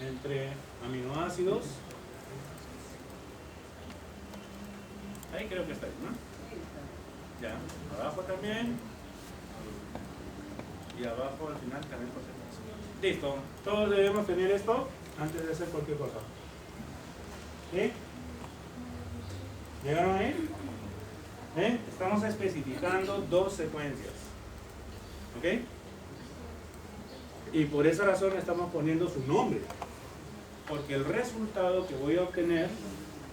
entre aminoácidos. Ahí creo que está bien, ¿no? Ya, abajo también. Y abajo al final también porcentaje. Listo, todos debemos tener esto antes de hacer cualquier cosa. ¿Sí? ¿Llegaron ahí? Estamos especificando dos secuencias. ¿Ok? Y por esa razón estamos poniendo su nombre. Porque el resultado que voy a obtener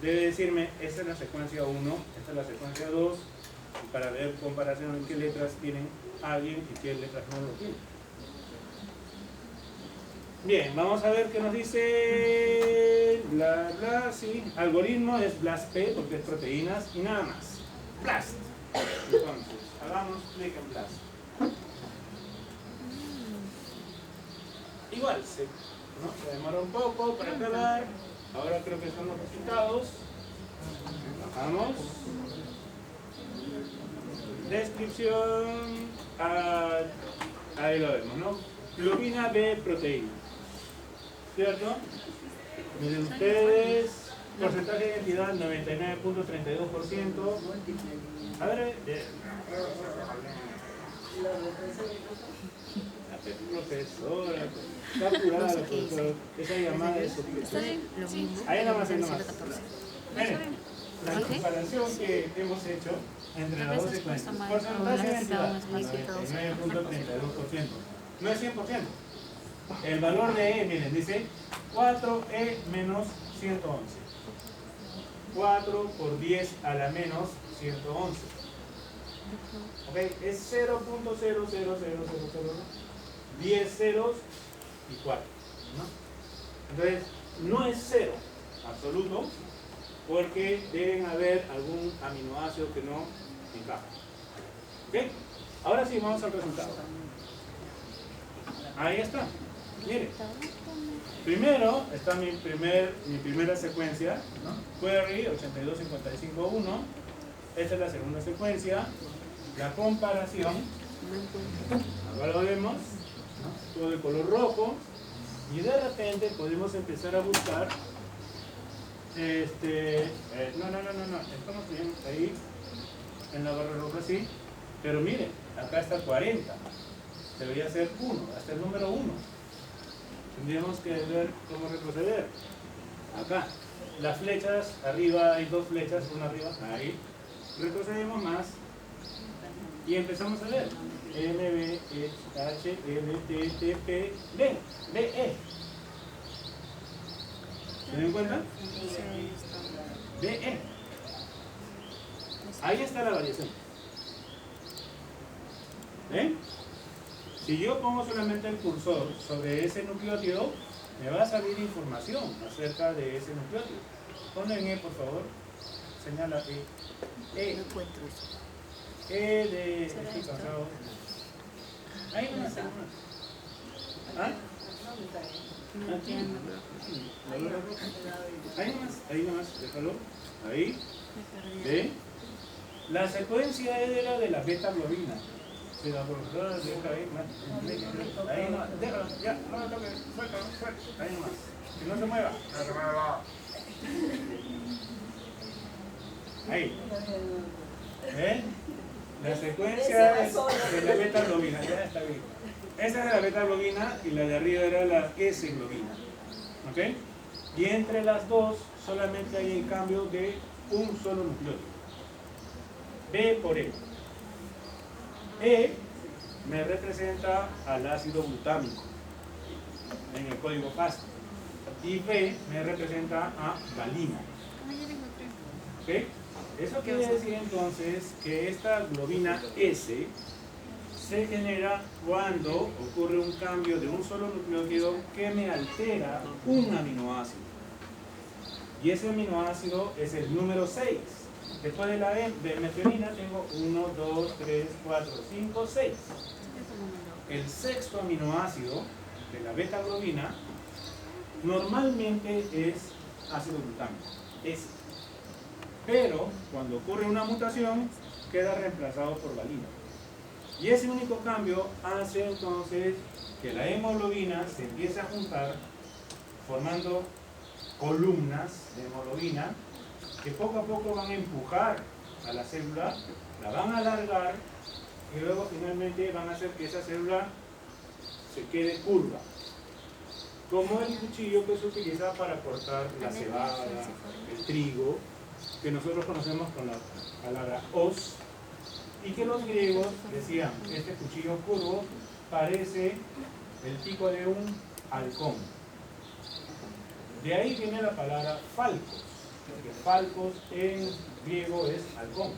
debe decirme, esta es la secuencia 1, esta es la secuencia 2, y para ver comparación en qué letras tienen alguien y qué letras no lo tienen. Bien, vamos a ver qué nos dice sí. Algoritmo es BLAST-P porque es proteínas y nada más. BLAST. Entonces, hagamos clic en BLAST. Igual, se demora un poco para cargar. Ahora creo que son los resultados. Bajamos. Descripción. Ahí lo vemos, ¿no? Globina B proteína. ¿Cierto? Miren ustedes. Porcentaje de identidad 99.32%. A ver. La profesora. Está apurada la profesora. Esa llamada es su. Ahí nomás, ahí nomás. Miren, la comparación que hemos hecho entre las dos secuencias. Porcentaje de identidad 99.32%. No es 100%. El valor de E, miren, dice 4E menos 111. 4 por 10 a la menos 111. ¿Ok? Es 0.00000. 10 ceros y 4. ¿No? Entonces, no es 0 absoluto, porque deben haber algún aminoácido que no encaja. ¿Ok? Ahora sí, vamos al resultado. Ahí está. Miren. Primero está mi primera secuencia, ¿no? Query 82551. Esta es la segunda secuencia. La comparación. Ahora lo vemos, ¿no? Todo de color rojo. Y de repente podemos empezar a buscar. No. Estamos ahí en la barra roja, sí. Pero miren, acá está 40. Debería ser 1, hasta el número 1. Tendríamos que ver cómo retroceder. Acá, las flechas, arriba hay dos flechas, una arriba, ahí. Retrocedemos más y empezamos a ver. M, B, E, H, L, T, T, P, B, B, E. ¿Se dan cuenta? B, E. Ahí está la variación. ¿Ven? Si yo pongo solamente el cursor sobre ese nucleótido, me va a salir información acerca de ese nucleótido. Ponen E, por favor. Señala E. E. No encuentro eso. E de... Estoy cansado. Ahí nomás. ¿Ah? No entiendo. Ahí nomás, déjalo. Ahí. Me perdí. ¿Ve? La secuencia era de la beta globina. Si la profesora deja ahí nomás, déjalo, ya, no lo toques, suéltalo, ahí nomás, que no se mueva. No se mueva. Ahí. ¿Ven? La secuencia es de la beta globina, ya está bien. Esa es la beta globina y la de arriba era la S globina. ¿Ok? Y entre las dos solamente hay el cambio de un solo nucleótido. B por E. E me representa al ácido glutámico en el código FASTA y B me representa a valina. ¿Ok? Eso quiere decir entonces que esta globina S se genera cuando ocurre un cambio de un solo nucleótido que me altera un aminoácido. Y ese aminoácido es el número 6. Después de la metionina tengo 1, 2, 3, 4, 5, 6. El sexto aminoácido de la beta globina normalmente es ácido glutámico. Pero cuando ocurre una mutación queda reemplazado por valina. Y ese único cambio hace entonces que la hemoglobina se empiece a juntar formando columnas de hemoglobina que poco a poco van a empujar a la célula, la van a alargar y luego finalmente van a hacer que esa célula se quede curva, como el cuchillo que se utiliza para cortar la cebada, el trigo, que nosotros conocemos con la palabra hoz, y que los griegos decían, este cuchillo curvo parece el pico de un halcón. De ahí viene la palabra falcos, porque falcos en griego es halcón.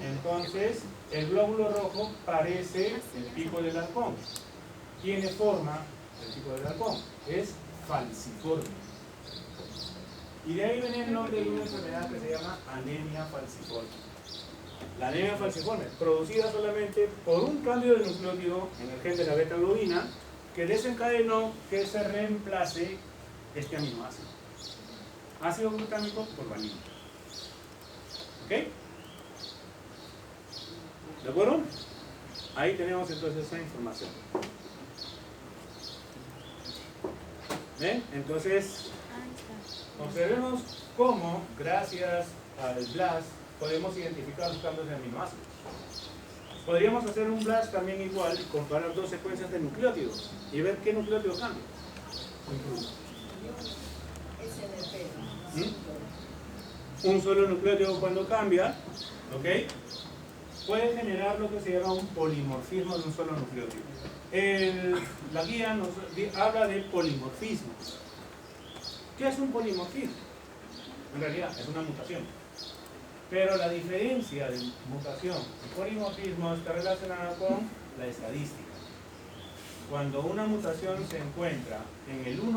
Entonces, el glóbulo rojo parece el pico del halcón. Tiene forma el pico del halcón, es falciforme. Y de ahí viene el nombre de una enfermedad que se llama anemia falciforme. La anemia falciforme, producida solamente por un cambio de nucleótido en el gen de la beta-globina que desencadenó que se reemplace este aminoácido. Ácido glutámico por valina. ¿Ok? ¿De acuerdo? Ahí tenemos entonces esa información. ¿Ven? Entonces, observemos cómo, gracias al BLAST, podemos identificar los cambios de aminoácidos. Podríamos hacer un BLAST también igual y comparar dos secuencias de nucleótidos y ver qué nucleótido cambia. Un solo nucleótido cuando cambia, ¿ok?, puede generar lo que se llama un polimorfismo de un solo nucleótido. La guía nos habla de polimorfismos. ¿Qué es un polimorfismo? En realidad es una mutación. Pero la diferencia de mutación y polimorfismo está relacionada con la estadística. Cuando una mutación se encuentra en el 1%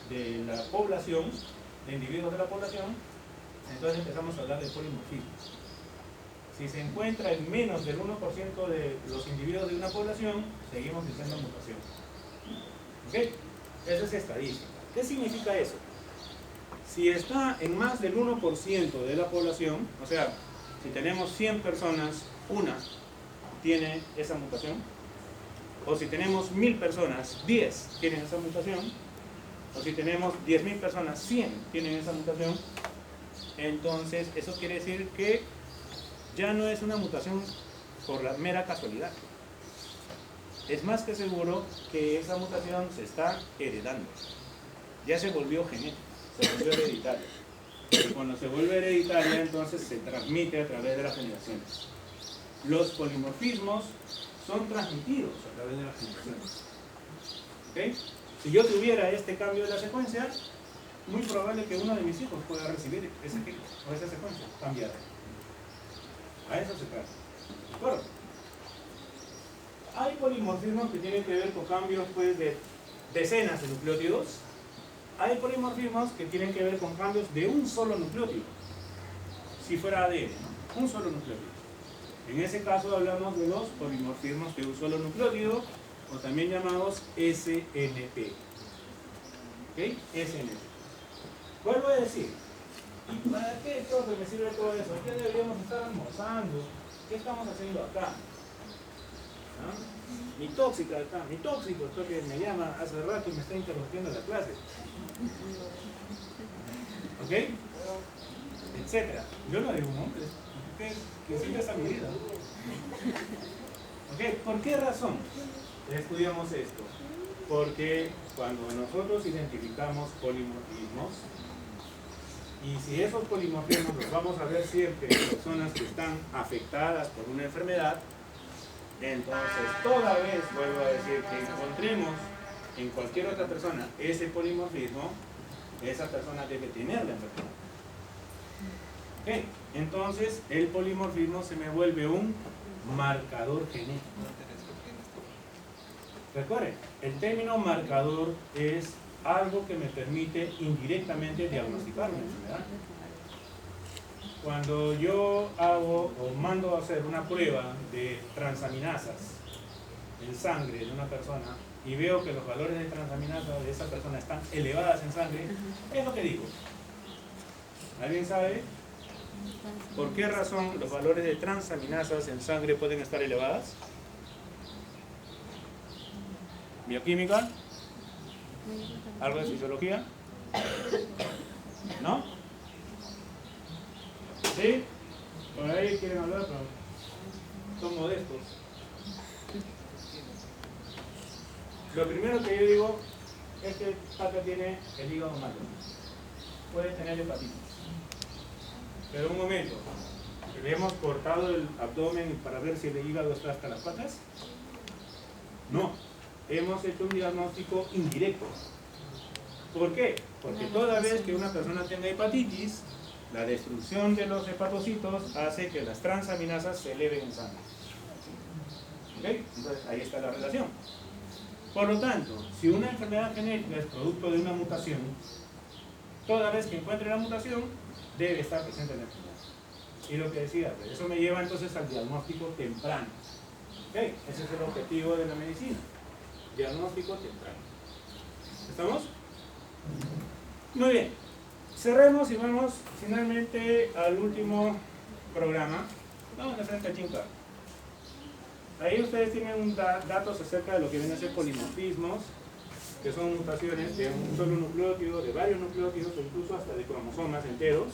de la población, de individuos de la población, entonces empezamos a hablar de polimorfismo. Si se encuentra en menos del 1% de los individuos de una población, seguimos diciendo mutación. ¿Ok? Eso es estadística. ¿Qué significa eso? Si está en más del 1% de la población, o sea, si tenemos 100 personas, una tiene esa mutación, o si tenemos 1000 personas, 10 tienen esa mutación, o si tenemos 10.000 personas, 100 tienen esa mutación, entonces eso quiere decir que ya no es una mutación por la mera casualidad. Es más que seguro que esa mutación se está heredando. Ya se volvió genética, se volvió hereditaria. Y cuando se vuelve hereditaria, entonces se transmite a través de las generaciones. Los polimorfismos son transmitidos a través de las generaciones. ¿Okay? Si yo tuviera este cambio de la secuencia, muy probable que uno de mis hijos pueda recibir ese pico o esa secuencia cambiada. A eso se trata. ¿De acuerdo? Hay polimorfismos que tienen que ver con cambios, pues, de decenas de nucleótidos. Hay polimorfismos que tienen que ver con cambios de un solo nucleótido. Si fuera ADN, ¿no? Un solo nucleótido. En ese caso hablamos de los polimorfismos de un solo nucleótido, o también llamados SNP. ¿Ok? SNP. Vuelvo a decir, ¿y para qué, profe, me sirve todo eso? ¿Qué deberíamos estar almorzando? ¿Qué estamos haciendo acá? ¿No? Mi tóxica acá, mi tóxico, esto que me llama hace rato y me está interrumpiendo la clase. ¿Ok? Etcétera. Yo no digo nombres, que siga esa medida. ¿Ok? ¿Por qué razón estudiamos esto? Porque cuando nosotros identificamos polimorfismos, y si esos polimorfismos los vamos a ver siempre en personas que están afectadas por una enfermedad, entonces toda vez, vuelvo a decir, que encontremos en cualquier otra persona ese polimorfismo, esa persona debe tener la enfermedad. ¿Ok? Entonces el polimorfismo se me vuelve un marcador genético. Recuerden, el término marcador es algo que me permite indirectamente diagnosticar una enfermedad. Cuando yo hago o mando a hacer una prueba de transaminasas en sangre de una persona y veo que los valores de transaminasas de esa persona están elevadas en sangre, ¿qué es lo que digo? ¿Alguien sabe por qué razón los valores de transaminasas en sangre pueden estar elevadas? ¿Bioquímica? ¿Algo de fisiología? ¿No? ¿Sí? Por ahí quieren hablar, pero son modestos. Lo primero que yo digo es que acá tiene el hígado malo. Puede tener hepatitis. Pero un momento, ¿le hemos cortado el abdomen para ver si el hígado está hasta las patas? No, hemos hecho un diagnóstico indirecto. ¿Por qué? Porque toda vez que una persona tenga hepatitis, la destrucción de los hepatocitos hace que las transaminasas se eleven en sangre. ¿Ok? Entonces ahí está la relación. Por lo tanto, si una enfermedad genética es producto de una mutación, toda vez que encuentre la mutación, debe estar presente en la enfermedad. Y lo que decía, pues, eso me lleva entonces al diagnóstico temprano. ¿Ok? Ese es el objetivo de la medicina. Diagnóstico temprano. ¿Estamos? Muy bien. Cerremos y vamos finalmente al último programa. Vamos a hacer cachinca. Ahí ustedes tienen datos acerca de lo que vienen a ser polimorfismos, que son mutaciones de un solo nucleótido, de varios nucleótidos o incluso hasta de cromosomas enteros.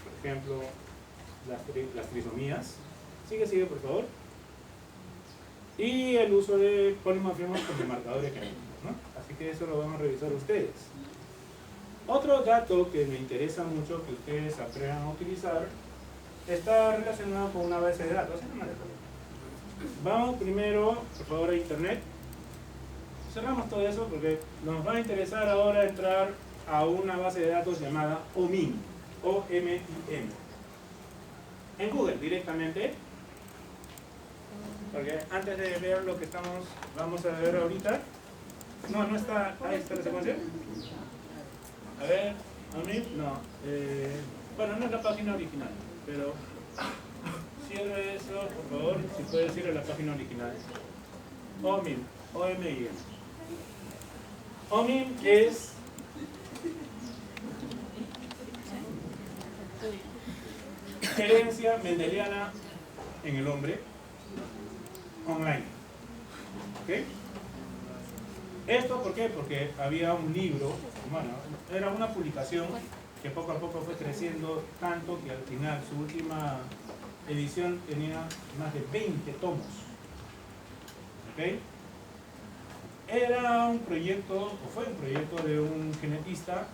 Por ejemplo, las trisomías. Sigue por favor. Y el uso de polimorfismos como marcadores genéticos, ¿no? Así que eso lo van a revisar ustedes. Otro dato que me interesa mucho que ustedes aprendan a utilizar está relacionado con una base de datos. Vamos primero, por favor, a internet. Cerramos todo eso porque nos va a interesar ahora entrar a una base de datos llamada OMIM. O-M-I-M. En Google directamente. Porque antes de ver lo que vamos a ver ahorita. No está. Ahí está la secuencia. A ver, OMIM, no. Bueno, no es la página original, pero cierre eso, por favor, si puedes ir a la página original. OMIM, O-M-I-M. OMIM es herencia mendeliana en el hombre online. ¿Ok? ¿Esto por qué? Porque había un libro, bueno, era una publicación que poco a poco fue creciendo tanto que al final su última edición tenía más de 20 tomos. ¿Ok? Era un proyecto, o fue un proyecto de un genetista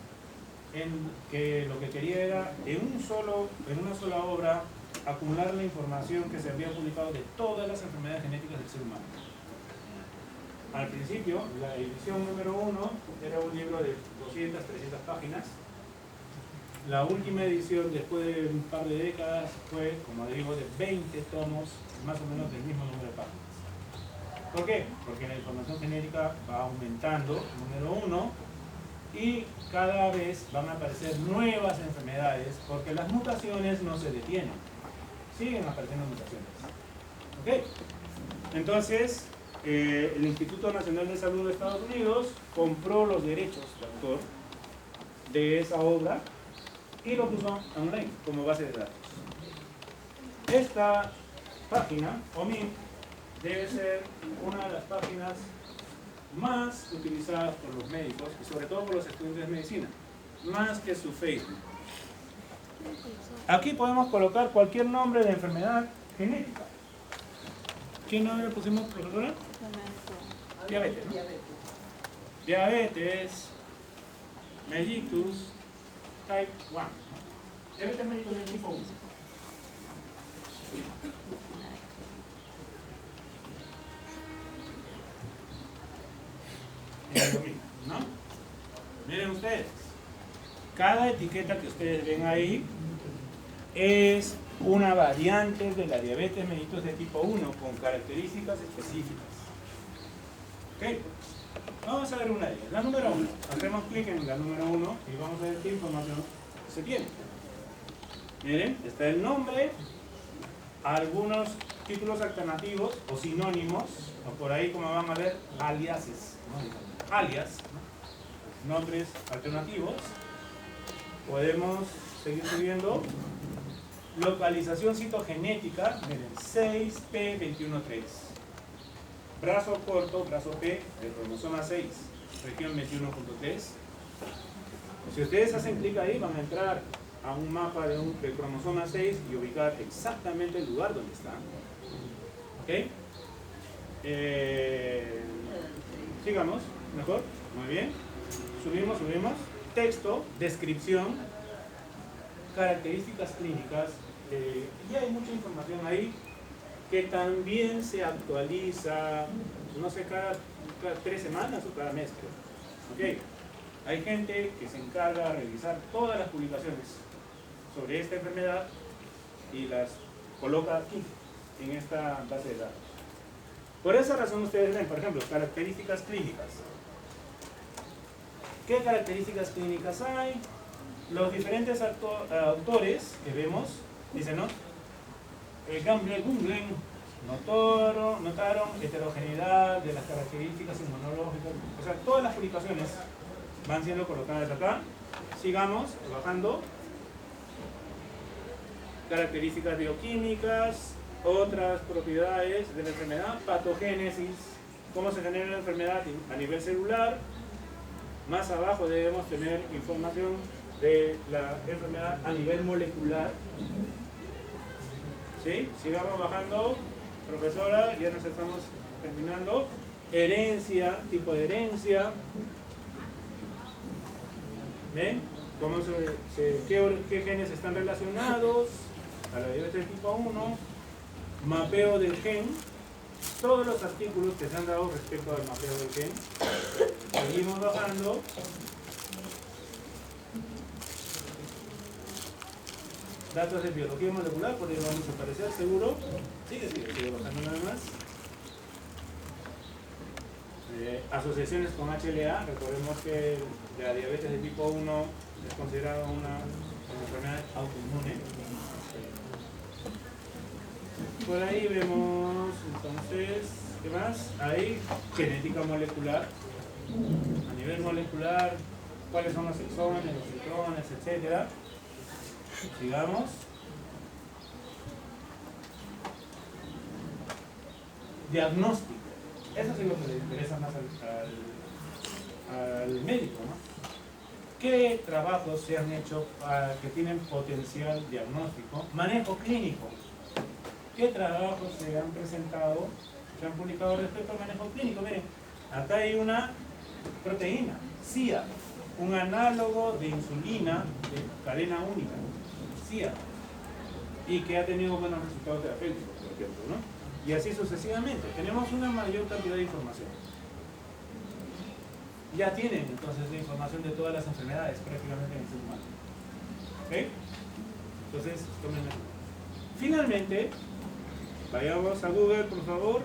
en que lo que quería era en una sola obra acumular la información que se había publicado de todas las enfermedades genéticas del ser humano. Al principio, la edición número 1 era un libro de 200, 300 páginas. La última edición, después de un par de décadas, fue, como digo, de 20 tomos, más o menos del mismo número de páginas. ¿Por qué? Porque la información genética va aumentando, número 1, y cada vez van a aparecer nuevas enfermedades, porque las mutaciones no se detienen, siguen apareciendo mutaciones. ¿Ok? Entonces, el Instituto Nacional de Salud de Estados Unidos compró los derechos de autor de esa obra y lo puso online como base de datos. Esta página, OMIM, debe ser una de las páginas más utilizadas por los médicos y sobre todo por los estudiantes de medicina, más que su Facebook. Aquí podemos colocar cualquier nombre de enfermedad genética. ¿Qué nombre pusimos, profesora? Diabetes, ¿no? Diabetes mellitus type 1. Diabetes mellitus de tipo 1. Es lo mismo, ¿no? Miren ustedes, cada etiqueta que ustedes ven ahí es una variante de la diabetes mellitus de tipo 1 con características específicas. ¿Ok? Vamos a ver una de ellas. La número 1. Hacemos clic en la número 1 y vamos a ver qué información se tiene. Miren, está el nombre, algunos títulos alternativos o sinónimos, o por ahí como van a ver, aliases, ¿no? Alias, ¿no? Nombres alternativos. Podemos seguir subiendo. Localización citogenética, miren, 6P213. Brazo corto, brazo P, del cromosoma 6. región 21.3. Si ustedes hacen clic ahí, van a entrar a un mapa del cromosoma 6 y ubicar exactamente el lugar donde está. ¿Ok? Sigamos, mejor, muy bien. Subimos. Texto, descripción, características clínicas. Y hay mucha información ahí que también se actualiza, no sé, cada 3 semanas o cada mes, creo. ¿Ok? Hay gente que se encarga de revisar todas las publicaciones sobre esta enfermedad y las coloca aquí, en esta base de datos. Por esa razón ustedes ven, por ejemplo, características clínicas. ¿Qué características clínicas hay? Los diferentes autores que vemos, dicen, ¿no? Gunglen notaron heterogeneidad de las características inmunológicas. O sea, todas las publicaciones van siendo colocadas acá. Sigamos bajando. Características bioquímicas, otras propiedades de la enfermedad, patogénesis, cómo se genera la enfermedad a nivel celular. Más abajo debemos tener información de la enfermedad a nivel molecular. ¿Sí? Sigamos bajando, profesora, ya nos estamos terminando. Herencia, tipo de herencia. ¿Ven? ¿Qué genes están relacionados a la diabetes tipo 1? Mapeo del gen. Todos los artículos que se han dado respecto al mapeo del gen. Seguimos bajando. Datos de biología molecular, por ahí vamos a aparecer, seguro. Sigue bajando nada más. Asociaciones con HLA, recordemos que la diabetes de tipo 1 es considerada una enfermedad autoinmune. Por ahí vemos, entonces, ¿qué más? Ahí, genética molecular. A nivel molecular, cuáles son los exones, los intrones, etcétera. Sigamos. Diagnóstico. Eso es lo que le interesa más al médico, ¿no? ¿Qué trabajos se han hecho que tienen potencial diagnóstico? Manejo clínico. ¿Qué trabajos se han presentado, se han publicado respecto al manejo clínico? Miren, acá hay una proteína, CIA, un análogo de insulina de cadena única, CIA, y que ha tenido buenos resultados terapéuticos, por ejemplo, ¿no? Y así sucesivamente. Tenemos una mayor cantidad de información. Ya tienen entonces la información de todas las enfermedades prácticamente en el ser humano. ¿Ok? Entonces, tomen nota. Finalmente, vayamos a Google, por favor,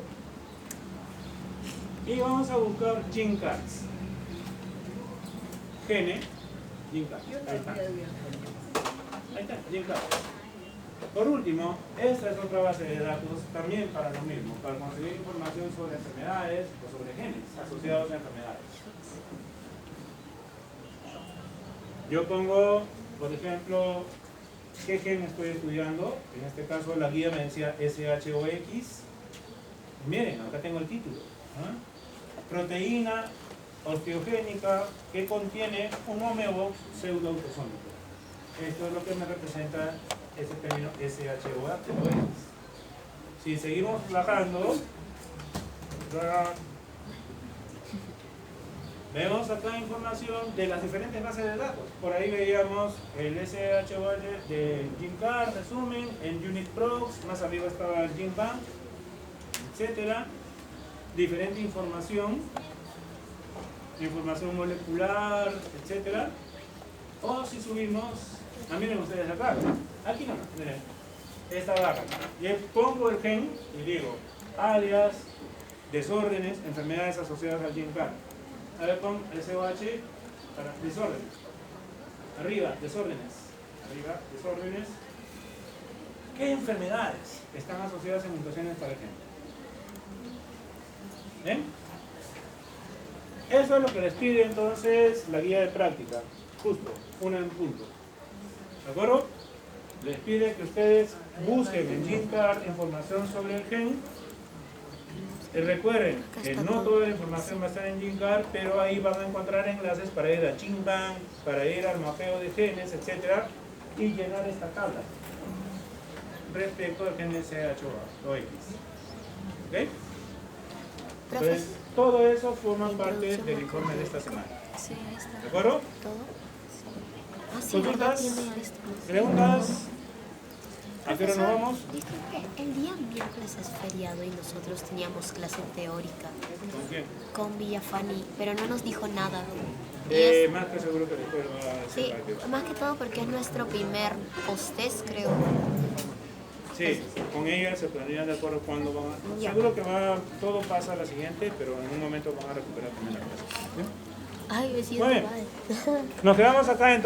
y vamos a buscar GeneCards. Gene, GeneCards. Ahí está. Ahí está, GeneCards. Por último, esta es otra base de datos también para lo mismo, para conseguir información sobre enfermedades o sobre genes asociados a enfermedades. Yo pongo, por ejemplo, qué gen estoy estudiando. En este caso la guía me decía SHOX. Miren, acá tengo el título. Proteína osteogénica que contiene un homeobox pseudoautosómico. Esto es lo que me representa ese término SHOX. Si seguimos bajando, vemos acá información de las diferentes bases de datos. Por ahí veíamos el SHOX de GeneCard, resumen, en UnitProx, más arriba estaba el GenBank, etcétera. Diferente información molecular, etcétera. O si subimos, miren ustedes acá, aquí no, miren, esta barra. Y pongo el gen y digo, alias, desórdenes, enfermedades asociadas al GenCard. A ver, pon SOH para desórdenes. Arriba, desórdenes. Arriba, desórdenes. ¿Qué enfermedades están asociadas a mutaciones para el gen? ¿Ven? Eso es lo que les pide entonces la guía de práctica. Justo, una en punto. ¿De acuerdo? Les pide que ustedes busquen en GeneCard información sobre el gen Y recuerden Acá que está no todo. toda la información va a estar en Gyncard, pero ahí van a encontrar enlaces para ir a Gynbank, para ir al mapeo de genes, etcétera, y llenar esta tabla respecto al gen CH o X. ¿Ok? Profe, Entonces, todo eso forma la parte introducción del me informe de acordé. esta semana. Sí, ahí está. ¿De acuerdo? ¿Todo? Sí. Ah, sí, ¿verdad? ¿Consultas? Tiene esto. ¿Preguntas? ¿A qué hora nos Profesor, vamos? disculpe, el día miércoles es feriado y nosotros teníamos clase teórica ¿Con quién? con Villafani, pero no nos dijo nada. Y es- Más que seguro que después va a decir sí, para qué. más que todo porque es nuestro primer post-test, creo. Sí, con ella se pondrían de acuerdo cuándo van a... Ya. Seguro que va, todo pasa a la siguiente, pero en un momento van a recuperar también la clase. ¿Sí? Ay, me siento Muy bien. mal. Nos quedamos acá entonces.